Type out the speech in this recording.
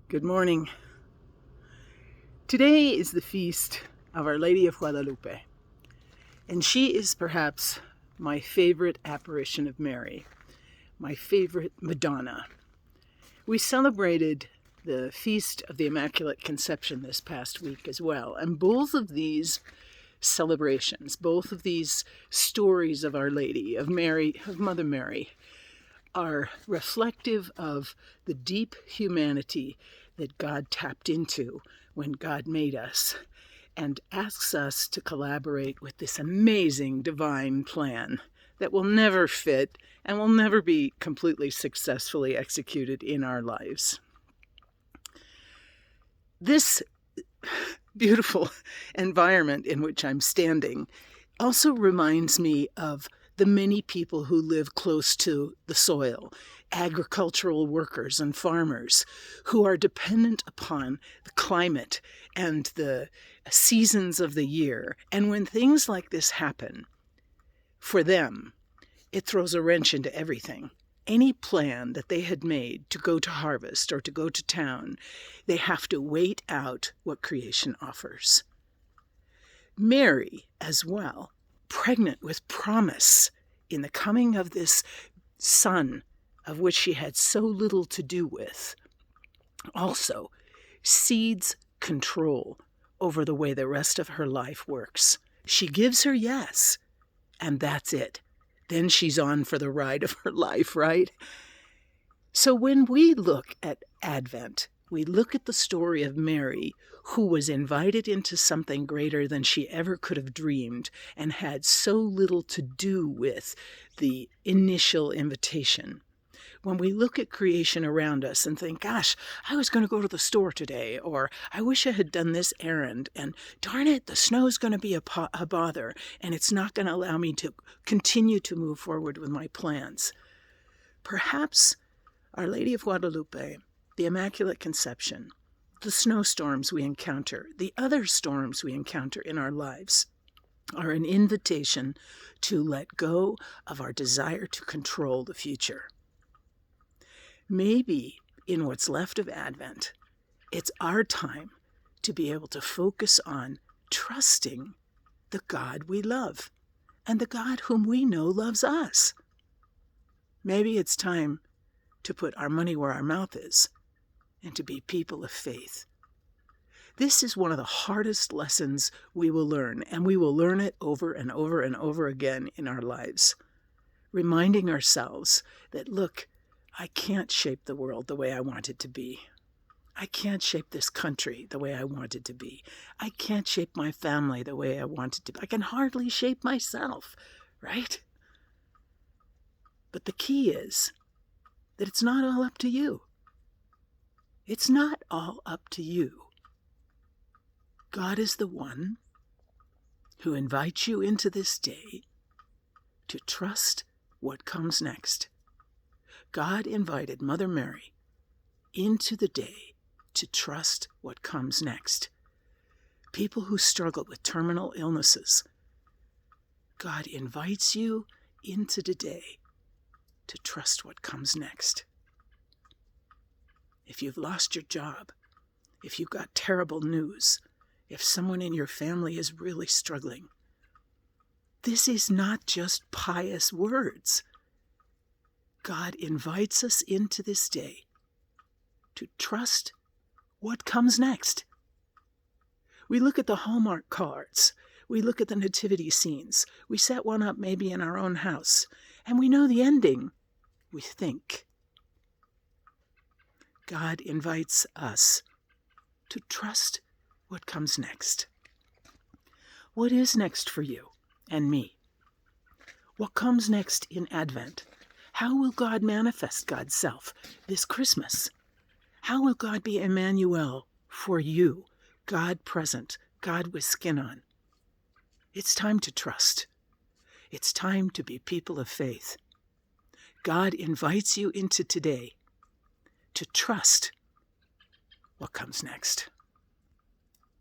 Good morning. Today is the feast of Our Lady of Guadalupe, and she is perhaps my favorite apparition of Mary, my favorite Madonna. We celebrated the Feast of the Immaculate Conception this past week as well, and both of these celebrations, both of these stories of Our Lady, of Mary, of Mother Mary, are reflective of the deep humanity that God tapped into when God made us and asks us to collaborate with this amazing divine plan that will never fit and will never be completely successfully executed in our lives. This beautiful environment in which I'm standing also reminds me of the many people who live close to the soil, agricultural workers and farmers who are dependent upon the climate and the seasons of the year. And when things like this happen, for them, it throws a wrench into everything. Any plan that they had made to go to harvest or to go to town, they have to wait out what creation offers. Mary, as well, pregnant with promise in the coming of this son of which she had so little to do with, also cedes control over the way the rest of her life works. She gives her yes, and that's it. Then she's on for the ride of her life, right? So when we look at Advent, we look at the story of Mary, who was invited into something greater than she ever could have dreamed and had so little to do with the initial invitation. When we look at creation around us and think, gosh, I was going to go to the store today, or I wish I had done this errand, and darn it, the snow's going to be a bother, and it's not going to allow me to continue to move forward with my plans. Perhaps Our Lady of Guadalupe, the Immaculate Conception, the snowstorms we encounter, the other storms we encounter in our lives, are an invitation to let go of our desire to control the future. Maybe in what's left of Advent, it's our time to be able to focus on trusting the God we love and the God whom we know loves us. Maybe it's time to put our money where our mouth is and to be people of faith. This is one of the hardest lessons we will learn, and we will learn it over and over and over again in our lives, reminding ourselves that, look, I can't shape the world the way I want it to be. I can't shape this country the way I want it to be. I can't shape my family the way I want it to be. I can hardly shape myself, right? But the key is that it's not all up to you. It's not all up to you. God is the one who invites you into this day to trust what comes next. God invited Mother Mary into the day to trust what comes next. People who struggle with terminal illnesses, God invites you into the day to trust what comes next. If you've lost your job, if you've got terrible news, if someone in your family is really struggling, this is not just pious words. God invites us into this day to trust what comes next. We look at the Hallmark cards. We look at the nativity scenes. We set one up maybe in our own house, and we know the ending, we think. God invites us to trust what comes next. What is next for you and me? What comes next in Advent? How will God manifest God's self this Christmas? How will God be Emmanuel for you? God present, God with skin on. It's time to trust. It's time to be people of faith. God invites you into today to trust what comes next.